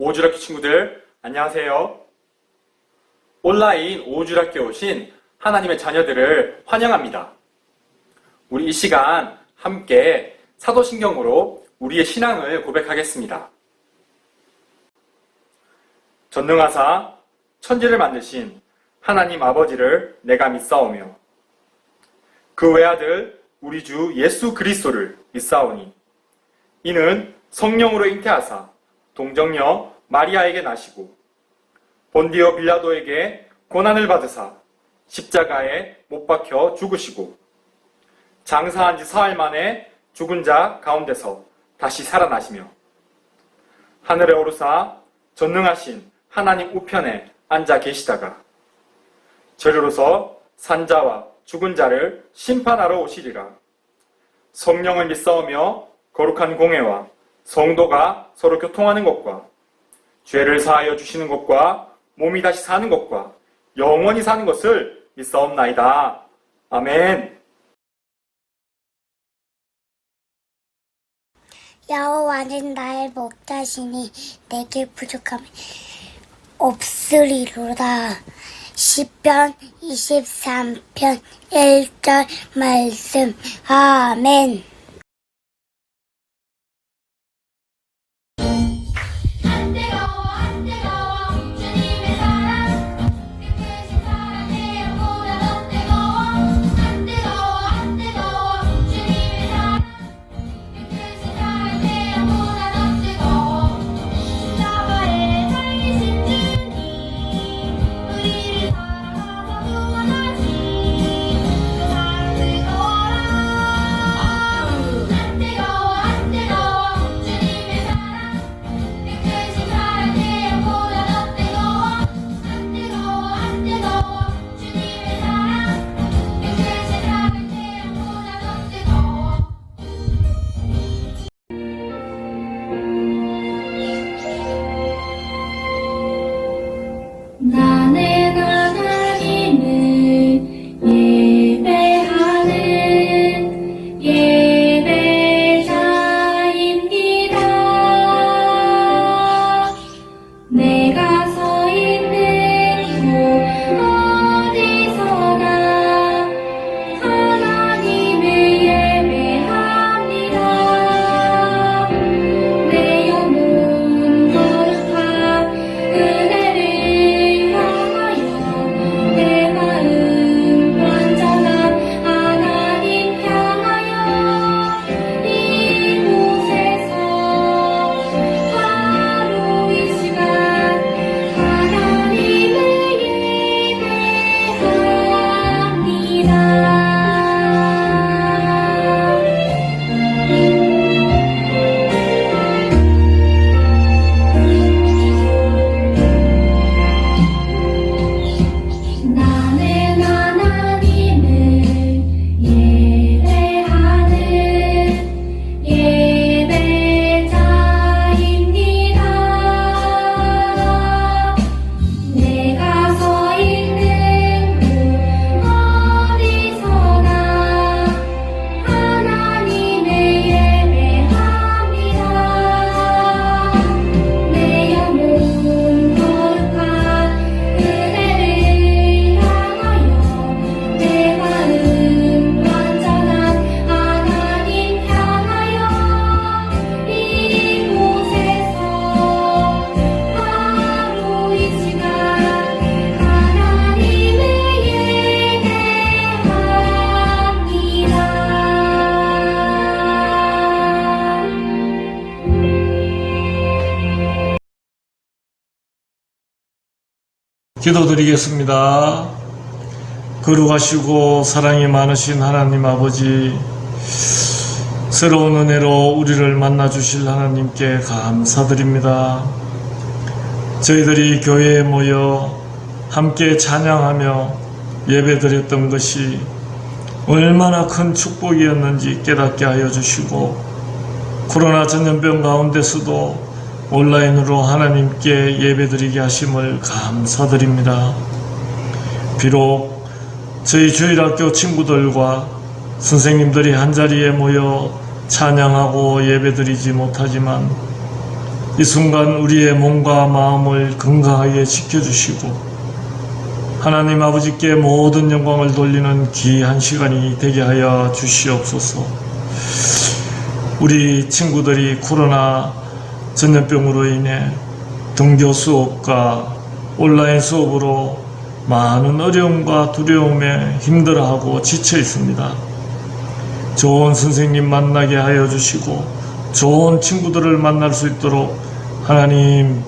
오주락교 친구들 안녕하세요. 온라인 오주락교에 오신 하나님의 자녀들을 환영합니다. 우리 이 시간 함께 사도신경으로 우리의 신앙을 고백하겠습니다. 전능하사 천지를 만드신 하나님 아버지를 내가 믿사오며 그 외아들 우리 주 예수 그리스도를 믿사오니 이는 성령으로 잉태하사 동정녀 마리아에게 나시고 본디오 빌라도에게 고난을 받으사 십자가에 못 박혀 죽으시고 장사한 지 사흘 만에 죽은 자 가운데서 다시 살아나시며 하늘에 오르사 전능하신 하나님 우편에 앉아 계시다가 저리로서 산자와 죽은 자를 심판하러 오시리라. 성령을 믿사오며 거룩한 공회와 성도가 서로 교통하는 것과 죄를 사하여 주시는 것과 몸이 다시 사는 것과 영원히 사는 것을 믿사옵나이다. 아멘. 여호와는 나의 목자시니 내게 부족함이 없으리로다. 시편 23편 1절 말씀. 아멘. 기도드리겠습니다. 거룩하시고 사랑이 많으신 하나님 아버지, 새로운 은혜로 우리를 만나주실 하나님께 감사드립니다. 저희들이 교회에 모여 함께 찬양하며 예배드렸던 것이 얼마나 큰 축복이었는지 깨닫게 하여 주시고, 코로나 전염병 가운데서도 온라인으로 하나님께 예배드리게 하심을 감사드립니다. 비록 저희 주일학교 친구들과 선생님들이 한자리에 모여 찬양하고 예배드리지 못하지만 이 순간 우리의 몸과 마음을 건강하게 지켜주시고 하나님 아버지께 모든 영광을 돌리는 귀한 시간이 되게 하여 주시옵소서. 우리 친구들이 코로나 전염병으로 인해 등교 수업과 온라인 수업으로 많은 어려움과 두려움에 힘들어하고 지쳐 있습니다. 좋은 선생님 만나게 하여 주시고 좋은 친구들을 만날 수 있도록 하나님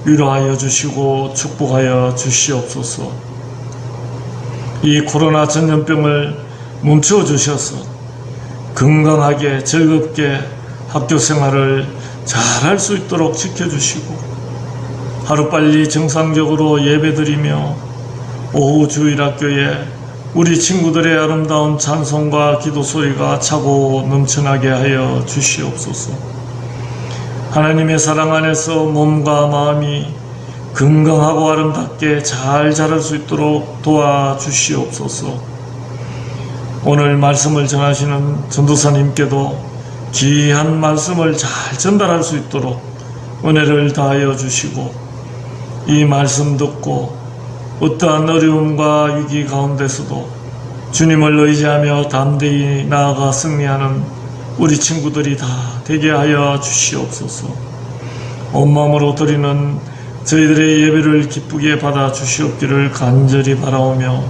위로하여 주시고 축복하여 주시옵소서. 이 코로나 전염병을 멈춰 주셔서 건강하게 즐겁게 학교 생활을 잘 할 수 있도록 지켜주시고 하루빨리 정상적으로 예배드리며 오후 주일학교에 우리 친구들의 아름다운 찬송과 기도 소리가 차고 넘쳐나게 하여 주시옵소서. 하나님의 사랑 안에서 몸과 마음이 건강하고 아름답게 잘 자랄 수 있도록 도와주시옵소서. 오늘 말씀을 전하시는 전도사님께도 귀한 말씀을 잘 전달할 수 있도록 은혜를 다하여 주시고 이 말씀 듣고 어떠한 어려움과 위기 가운데서도 주님을 의지하며 담대히 나아가 승리하는 우리 친구들이 다 되게 하여 주시옵소서. 온 마음으로 드리는 저희들의 예배를 기쁘게 받아 주시옵기를 간절히 바라오며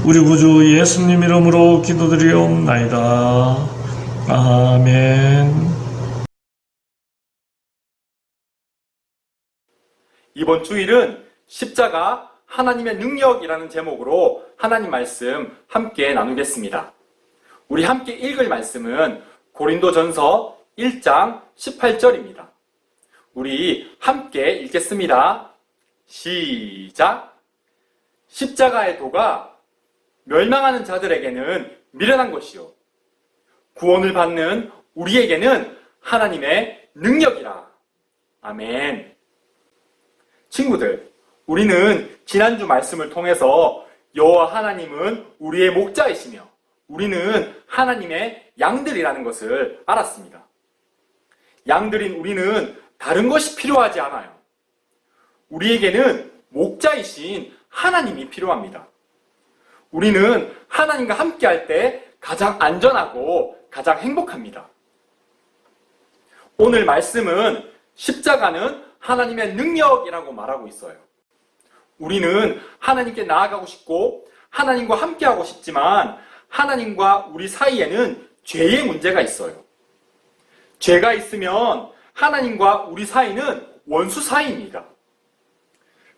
우리 구주 예수님 이름으로 기도드리옵나이다. 아멘. 이번 주일은 십자가 하나님의 능력이라는 제목으로 하나님 말씀 함께 나누겠습니다. 우리 함께 읽을 말씀은 고린도전서 1장 18절입니다. 우리 함께 읽겠습니다. 시작. 십자가의 도가 멸망하는 자들에게는 미련한 것이요 구원을 받는 우리에게는 하나님의 능력이라. 아멘. 친구들, 우리는 지난주 말씀을 통해서 여호와 하나님은 우리의 목자이시며 우리는 하나님의 양들이라는 것을 알았습니다. 양들인 우리는 다른 것이 필요하지 않아요. 우리에게는 목자이신 하나님이 필요합니다. 우리는 하나님과 함께 할 때 가장 안전하고 가장 행복합니다. 오늘 말씀은 십자가는 하나님의 능력이라고 말하고 있어요. 우리는 하나님께 나아가고 싶고 하나님과 함께하고 싶지만 하나님과 우리 사이에는 죄의 문제가 있어요. 죄가 있으면 하나님과 우리 사이는 원수 사이입니다.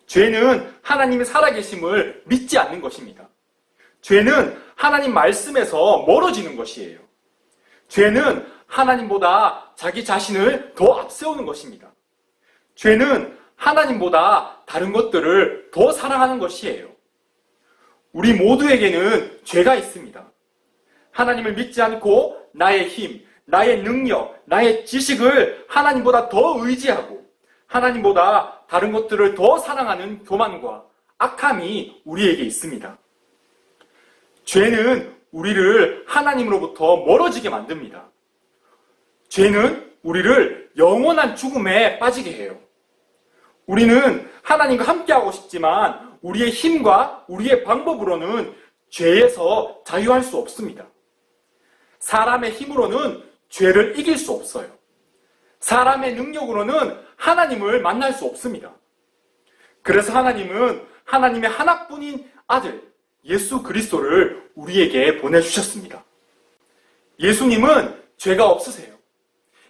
죄는 하나님의 살아계심을 믿지 않는 것입니다. 죄는 하나님 말씀에서 멀어지는 것이에요. 죄는 하나님보다 자기 자신을 더 앞세우는 것입니다. 죄는 하나님보다 다른 것들을 더 사랑하는 것이에요. 우리 모두에게는 죄가 있습니다. 하나님을 믿지 않고 나의 힘, 나의 능력, 나의 지식을 하나님보다 더 의지하고 하나님보다 다른 것들을 더 사랑하는 교만과 악함이 우리에게 있습니다. 죄는 우리를 하나님으로부터 멀어지게 만듭니다. 죄는 우리를 영원한 죽음에 빠지게 해요. 우리는 하나님과 함께하고 싶지만 우리의 힘과 우리의 방법으로는 죄에서 자유할 수 없습니다. 사람의 힘으로는 죄를 이길 수 없어요. 사람의 능력으로는 하나님을 만날 수 없습니다. 그래서 하나님은 하나님의 하나뿐인 아들 예수 그리스도를 우리에게 보내주셨습니다. 예수님은 죄가 없으세요.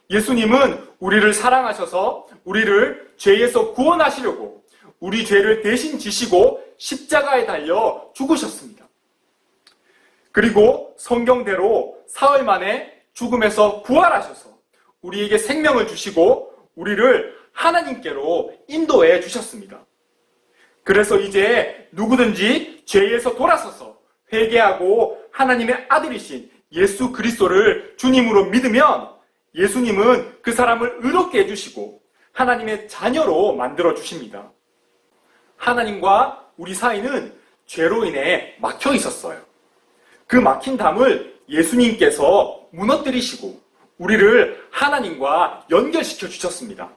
예수님은 우리를 사랑하셔서 우리를 죄에서 구원하시려고 우리 죄를 대신 지시고 십자가에 달려 죽으셨습니다. 그리고 성경대로 사흘 만에 죽음에서 부활하셔서 우리에게 생명을 주시고 우리를 하나님께로 인도해 주셨습니다. 그래서 이제 누구든지 죄에서 돌아서서 회개하고 하나님의 아들이신 예수 그리스도를 주님으로 믿으면 예수님은 그 사람을 의롭게 해주시고 하나님의 자녀로 만들어 주십니다. 하나님과 우리 사이는 죄로 인해 막혀 있었어요. 그 막힌 담을 예수님께서 무너뜨리시고 우리를 하나님과 연결시켜 주셨습니다.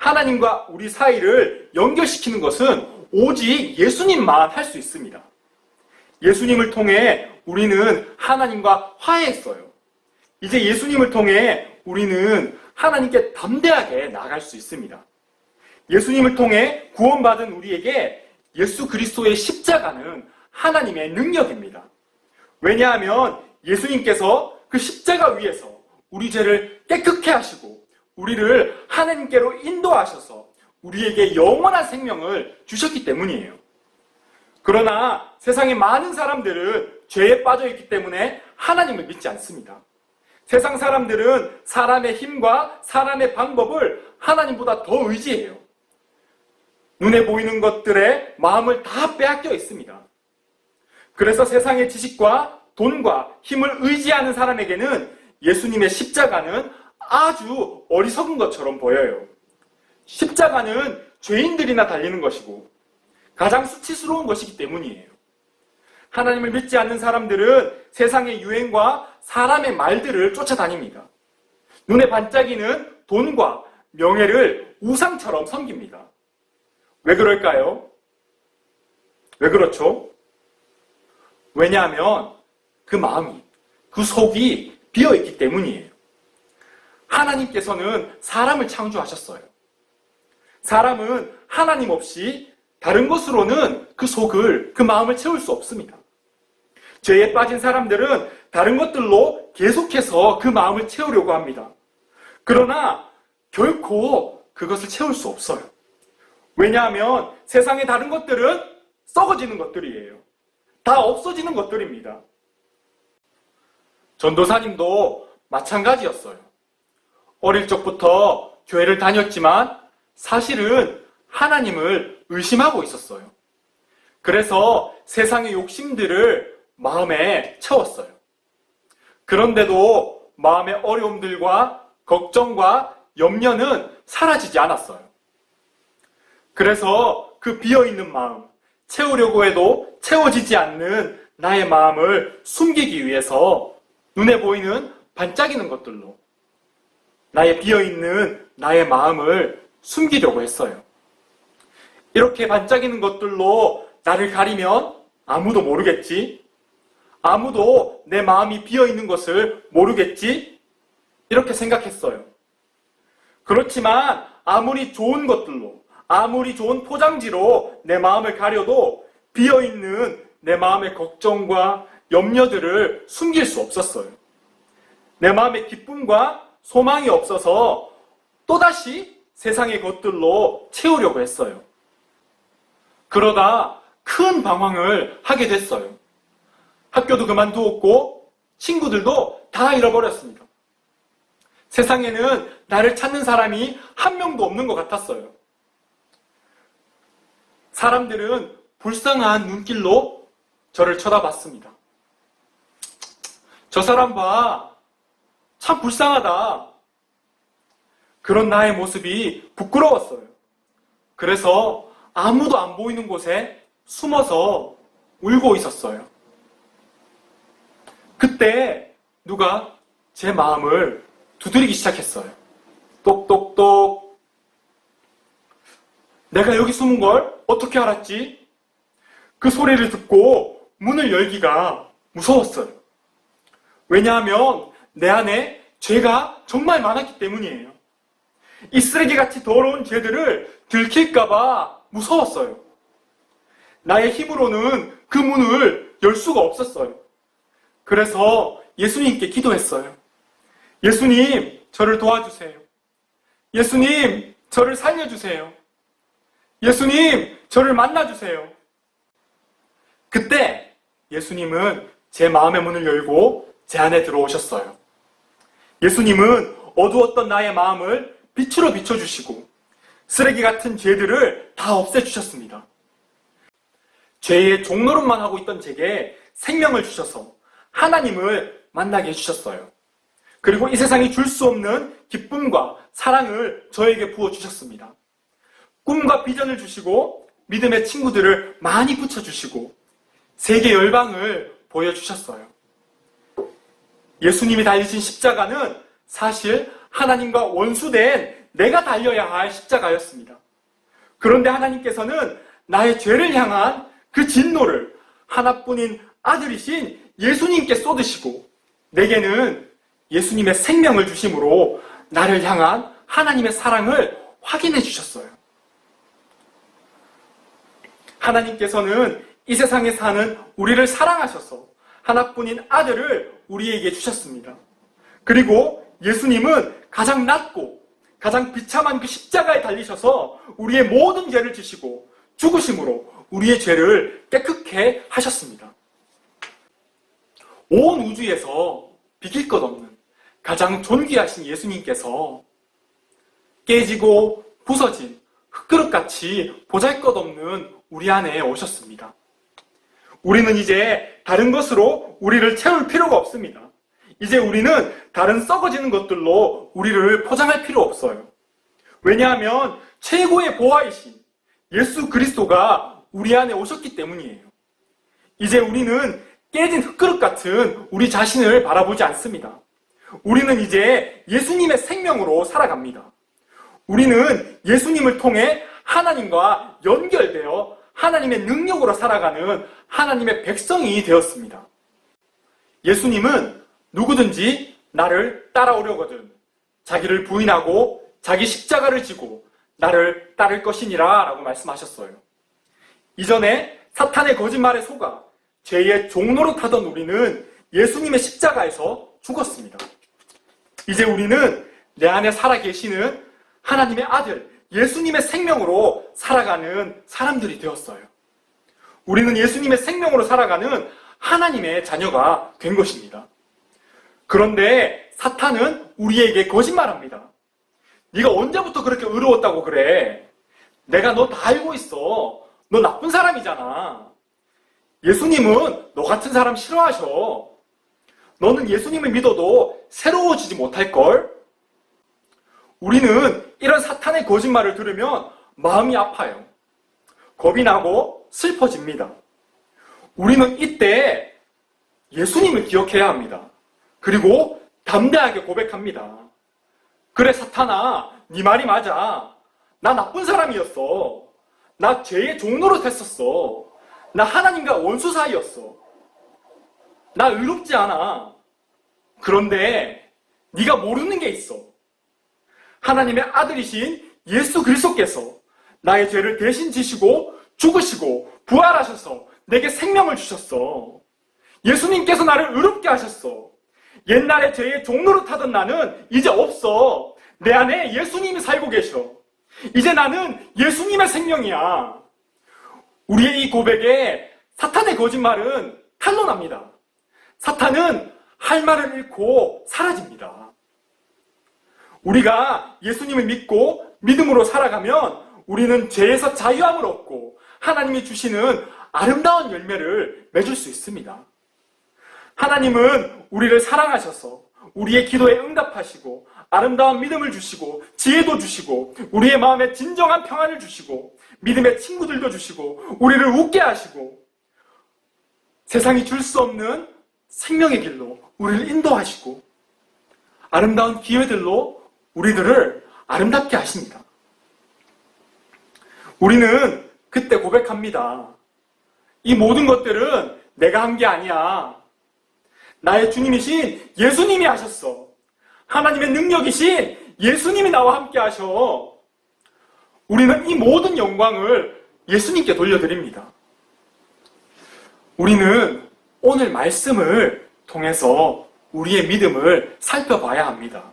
하나님과 우리 사이를 연결시키는 것은 오직 예수님만 할 수 있습니다. 예수님을 통해 우리는 하나님과 화해했어요. 이제 예수님을 통해 우리는 하나님께 담대하게 나아갈 수 있습니다. 예수님을 통해 구원받은 우리에게 예수 그리스도의 십자가는 하나님의 능력입니다. 왜냐하면 예수님께서 그 십자가 위에서 우리 죄를 깨끗게 하시고 우리를 하나님께로 인도하셔서 우리에게 영원한 생명을 주셨기 때문이에요. 그러나 세상의 많은 사람들은 죄에 빠져 있기 때문에 하나님을 믿지 않습니다. 세상 사람들은 사람의 힘과 사람의 방법을 하나님보다 더 의지해요. 눈에 보이는 것들에 마음을 다 빼앗겨 있습니다. 그래서 세상의 지식과 돈과 힘을 의지하는 사람에게는 예수님의 십자가는 아주 어리석은 것처럼 보여요. 십자가는 죄인들이나 달리는 것이고 가장 수치스러운 것이기 때문이에요. 하나님을 믿지 않는 사람들은 세상의 유행과 사람의 말들을 쫓아다닙니다. 눈에 반짝이는 돈과 명예를 우상처럼 섬깁니다. 왜 그럴까요? 왜 그렇죠? 왜냐하면 그 마음이, 그 속이 비어있기 때문이에요. 하나님께서는 사람을 창조하셨어요. 사람은 하나님 없이 다른 것으로는 그 속을, 그 마음을 채울 수 없습니다. 죄에 빠진 사람들은 다른 것들로 계속해서 그 마음을 채우려고 합니다. 그러나 결코 그것을 채울 수 없어요. 왜냐하면 세상의 다른 것들은 썩어지는 것들이에요. 다 없어지는 것들입니다. 전도사님도 마찬가지였어요. 어릴 적부터 교회를 다녔지만 사실은 하나님을 의심하고 있었어요. 그래서 세상의 욕심들을 마음에 채웠어요. 그런데도 마음의 어려움들과 걱정과 염려는 사라지지 않았어요. 그래서 그 비어있는 마음, 채우려고 해도 채워지지 않는 나의 마음을 숨기기 위해서 눈에 보이는 반짝이는 것들로 나의 비어있는 나의 마음을 숨기려고 했어요. 이렇게 반짝이는 것들로 나를 가리면 아무도 모르겠지? 아무도 내 마음이 비어있는 것을 모르겠지? 이렇게 생각했어요. 그렇지만 아무리 좋은 것들로, 아무리 좋은 포장지로 내 마음을 가려도 비어있는 내 마음의 걱정과 염려들을 숨길 수 없었어요. 내 마음의 기쁨과 소망이 없어서 또다시 세상의 것들로 채우려고 했어요. 그러다 큰 방황을 하게 됐어요. 학교도 그만두었고 친구들도 다 잃어버렸습니다. 세상에는 나를 찾는 사람이 한 명도 없는 것 같았어요. 사람들은 불쌍한 눈길로 저를 쳐다봤습니다. 저 사람 봐. 참 불쌍하다. 그런 나의 모습이 부끄러웠어요. 그래서 아무도 안 보이는 곳에 숨어서 울고 있었어요. 그때 누가 제 마음을 두드리기 시작했어요. 똑똑똑. 내가 여기 숨은 걸 어떻게 알았지? 그 소리를 듣고 문을 열기가 무서웠어요. 왜냐하면 내 안에 죄가 정말 많았기 때문이에요. 이 쓰레기같이 더러운 죄들을 들킬까봐 무서웠어요. 나의 힘으로는 그 문을 열 수가 없었어요. 그래서 예수님께 기도했어요. 예수님, 저를 도와주세요. 예수님, 저를 살려주세요. 예수님, 저를 만나주세요. 그때 예수님은 제 마음의 문을 열고 제 안에 들어오셨어요. 예수님은 어두웠던 나의 마음을 빛으로 비춰주시고 쓰레기 같은 죄들을 다 없애주셨습니다. 죄의 종노릇만 하고 있던 제게 생명을 주셔서 하나님을 만나게 해주셨어요. 그리고 이 세상이 줄 수 없는 기쁨과 사랑을 저에게 부어주셨습니다. 꿈과 비전을 주시고 믿음의 친구들을 많이 붙여주시고 세계 열방을 보여주셨어요. 예수님이 달리신 십자가는 사실 하나님과 원수된 내가 달려야 할 십자가였습니다. 그런데 하나님께서는 나의 죄를 향한 그 진노를 하나뿐인 아들이신 예수님께 쏟으시고 내게는 예수님의 생명을 주심으로 나를 향한 하나님의 사랑을 확인해 주셨어요. 하나님께서는 이 세상에 사는 우리를 사랑하셔서 하나뿐인 아들을 우리에게 주셨습니다. 그리고 예수님은 가장 낮고 가장 비참한 그 십자가에 달리셔서 우리의 모든 죄를 지시고 죽으심으로 우리의 죄를 깨끗게 하셨습니다. 온 우주에서 비길 것 없는 가장 존귀하신 예수님께서 깨지고 부서진 흙그릇같이 보잘것없는 우리 안에 오셨습니다. 우리는 이제 다른 것으로 우리를 채울 필요가 없습니다. 이제 우리는 다른 썩어지는 것들로 우리를 포장할 필요 없어요. 왜냐하면 최고의 보화이신 예수 그리스도가 우리 안에 오셨기 때문이에요. 이제 우리는 깨진 흙그릇 같은 우리 자신을 바라보지 않습니다. 우리는 이제 예수님의 생명으로 살아갑니다. 우리는 예수님을 통해 하나님과 연결되어 하나님의 능력으로 살아가는 하나님의 백성이 되었습니다. 예수님은 누구든지 나를 따라오려거든 자기를 부인하고 자기 십자가를 지고 나를 따를 것이니라 라고 말씀하셨어요. 이전에 사탄의 거짓말에 속아 죄의 종로로 타던 우리는 예수님의 십자가에서 죽었습니다. 이제 우리는 내 안에 살아계시는 하나님의 아들 예수님의 생명으로 살아가는 사람들이 되었어요. 우리는 예수님의 생명으로 살아가는 하나님의 자녀가 된 것입니다. 그런데 사탄은 우리에게 거짓말합니다. 네가 언제부터 그렇게 의로웠다고 그래? 내가 너 다 알고 있어. 너 나쁜 사람이잖아. 예수님은 너 같은 사람 싫어하셔. 너는 예수님을 믿어도 새로워지지 못할걸? 우리는 이런 사탄의 거짓말을 들으면 마음이 아파요. 겁이 나고 슬퍼집니다. 우리는 이때 예수님을 기억해야 합니다. 그리고 담대하게 고백합니다. 그래 사탄아, 네 말이 맞아. 나 나쁜 사람이었어. 나 죄의 종노릇 했었어. 나 하나님과 원수 사이였어. 나 의롭지 않아. 그런데 네가 모르는 게 있어. 하나님의 아들이신 예수 그리스도께서 나의 죄를 대신 지시고 죽으시고 부활하셔서 내게 생명을 주셨어. 예수님께서 나를 의롭게 하셨어. 옛날에 죄의 종로로 타던 나는 이제 없어. 내 안에 예수님이 살고 계셔. 이제 나는 예수님의 생명이야. 우리의 이 고백에 사탄의 거짓말은 탄로납니다. 사탄은 할 말을 잃고 사라집니다. 우리가 예수님을 믿고 믿음으로 살아가면 우리는 죄에서 자유함을 얻고 하나님이 주시는 아름다운 열매를 맺을 수 있습니다. 하나님은 우리를 사랑하셔서 우리의 기도에 응답하시고 아름다운 믿음을 주시고 지혜도 주시고 우리의 마음에 진정한 평안을 주시고 믿음의 친구들도 주시고 우리를 웃게 하시고 세상이 줄 수 없는 생명의 길로 우리를 인도하시고 아름다운 기회들로 우리들을 아름답게 하십니다. 우리는 그때 고백합니다. 이 모든 것들은 내가 한 게 아니야. 나의 주님이신 예수님이 하셨어. 하나님의 능력이신 예수님이 나와 함께 하셔. 우리는 이 모든 영광을 예수님께 돌려드립니다. 우리는 오늘 말씀을 통해서 우리의 믿음을 살펴봐야 합니다.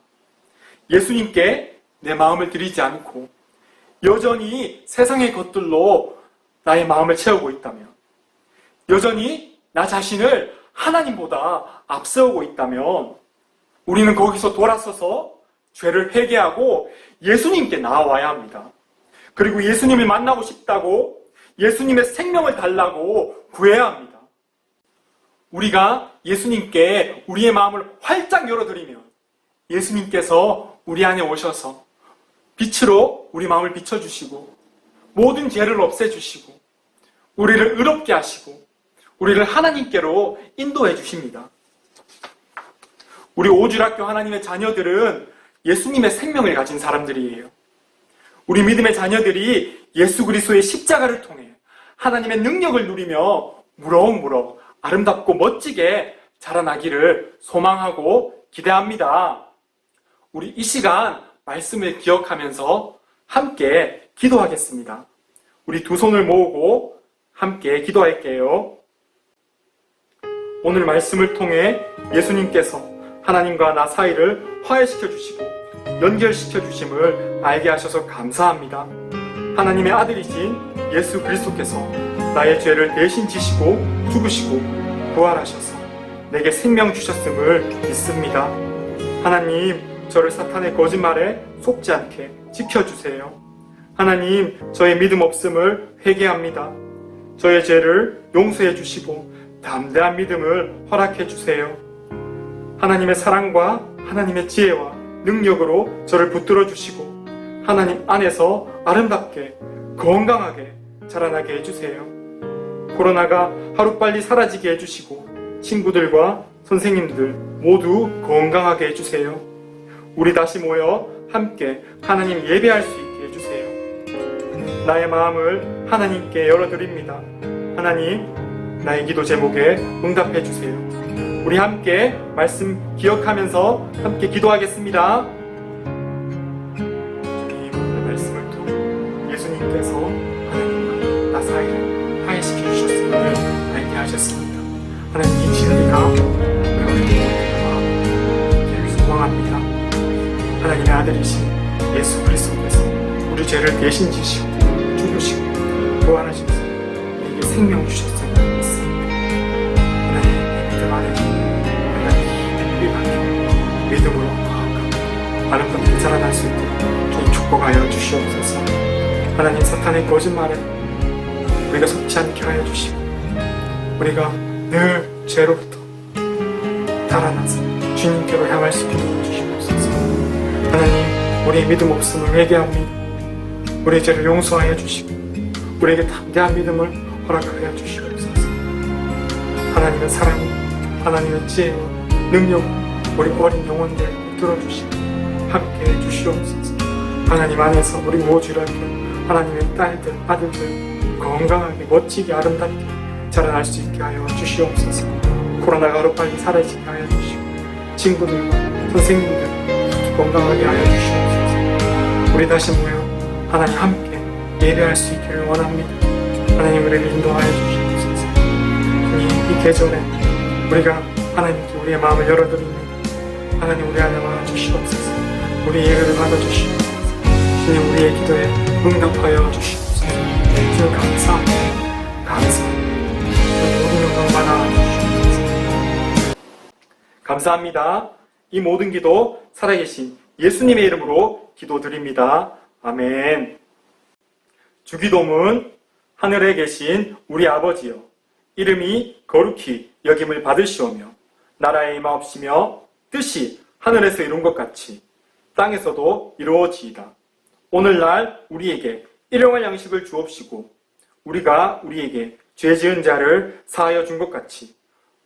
예수님께 내 마음을 드리지 않고 여전히 세상의 것들로 나의 마음을 채우고 있다면, 여전히 나 자신을 하나님보다 앞세우고 있다면 우리는 거기서 돌아서서 죄를 회개하고 예수님께 나아와야 합니다. 그리고 예수님을 만나고 싶다고 예수님의 생명을 달라고 구해야 합니다. 우리가 예수님께 우리의 마음을 활짝 열어드리면 예수님께서 우리 안에 오셔서 빛으로 우리 마음을 비춰주시고 모든 죄를 없애주시고 우리를 의롭게 하시고 우리를 하나님께로 인도해 주십니다. 우리 오주학교 하나님의 자녀들은 예수님의 생명을 가진 사람들이에요. 우리 믿음의 자녀들이 예수 그리스도의 십자가를 통해 하나님의 능력을 누리며 무럭무럭 아름답고 멋지게 자라나기를 소망하고 기대합니다. 우리 이 시간 말씀을 기억하면서 함께 기도하겠습니다. 우리 두 손을 모으고 함께 기도할게요. 오늘 말씀을 통해 예수님께서 하나님과 나 사이를 화해시켜 주시고 연결시켜 주심을 알게 하셔서 감사합니다. 하나님의 아들이신 예수 그리스도께서 나의 죄를 대신 지시고 죽으시고 부활하셔서 내게 생명 주셨음을 믿습니다. 하나님, 저를 사탄의 거짓말에 속지 않게 지켜주세요. 하나님, 저의 믿음 없음을 회개합니다. 저의 죄를 용서해 주시고 담대한 믿음을 허락해 주세요. 하나님의 사랑과 하나님의 지혜와 능력으로 저를 붙들어 주시고 하나님 안에서 아름답게 건강하게 자라나게 해주세요. 코로나가 하루빨리 사라지게 해주시고 친구들과 선생님들 모두 건강하게 해주세요. 우리 다시 모여 함께 하나님 예배할 수 있게 해주세요. 나의 마음을 하나님께 열어드립니다. 하나님, 나의 기도 제목에 응답해 주세요. 우리 함께 말씀 기억하면서 함께 기도하겠습니다. 주님, 오늘 말씀을 통해 예수님께서 하나님과 나 사이를 화해시켜 주셨음을 알게 하셨습니다. 하나님, 이 진리가 우리를 소망합니다. 하나님의 아들이신 예수 그리스도께서 우리 죄를 대신 지시고 죽으시고 부활하셔서 우리에게 생명 주셨음을 믿습니다. 하나님, 믿음 안에 우리가 믿음으로 아름답게 자라날 수 있도록 주님 축복하여 주시옵소서. 하나님, 사탄의 거짓말에 우리가 속지 않게 하여 주시고 우리가 늘 죄로부터 달아나서 주님께로 향할 수 있도록 주시옵소서. 하나님, 우리의 믿음 없음을 회개합니다. 우리의 죄를 용서하여 주시고 우리에게 담대한 믿음을 허락하여 주시옵소서. 하나님의 사랑, 하나님의 지혜와 능력, 우리 어린 영혼들 붙들어 주시고 함께 해주시옵소서. 하나님 안에서 우리 모두 이렇게 하나님의 딸들, 아들들 건강하게 멋지게 아름답게 자라날 수 있게 하여 주시옵소서. 코로나가 하루빨리 사라지게 하여 주시고 친구들과 선생님들 건강하게 하여 주시옵소서. 우리 다시 모여 하나님 함께 예배할 수 있기를 원합니다. 하나님, 우리를 인도하여 주시옵소서. 주님, 이 계절에 우리가 하나님께 우리의 마음을 열어드립니다. 하나님, 우리 안에 와주시옵소서. 우리 예배를 받아주시옵소서. 주님, 우리의 기도에 응답하여 주시옵소서. 주님, 감사합니다. 감사합니다. 모든 영광 받아주시옵소서. 감사합니다. 이 모든 기도 살아계신 예수님의 이름으로 기도드립니다. 아멘. 주기도문. 하늘에 계신 우리 아버지여, 이름이 거룩히 여김을 받으시오며 나라의 임하옵시며 뜻이 하늘에서 이룬 것 같이 땅에서도 이루어지이다. 오늘날 우리에게 일용할 양식을 주옵시고 우리가 우리에게 죄 지은 자를 사하여 준 것 같이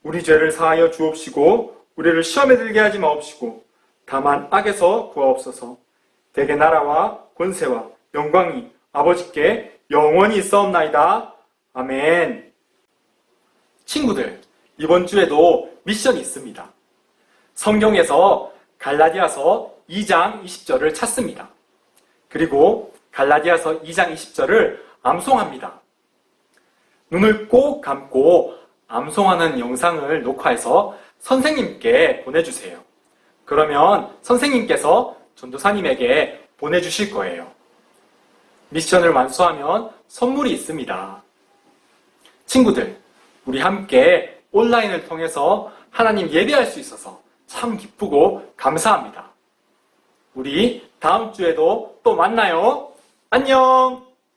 우리 죄를 사하여 주옵시고 우리를 시험에 들게 하지 마옵시고 다만 악에서 구하옵소서. 대개 나라와 권세와 영광이 아버지께 영원히 있사옵나이다. 아멘. 친구들, 이번 주에도 미션이 있습니다. 성경에서 갈라디아서 2장 20절을 찾습니다. 그리고 갈라디아서 2장 20절을 암송합니다. 눈을 꼭 감고 암송하는 영상을 녹화해서 선생님께 보내주세요. 그러면 선생님께서 전도사님에게 보내주실 거예요. 미션을 완수하면 선물이 있습니다. 친구들, 우리 함께 온라인을 통해서 하나님 예배할 수 있어서 참 기쁘고 감사합니다. 우리 다음 주에도 또 만나요. 안녕!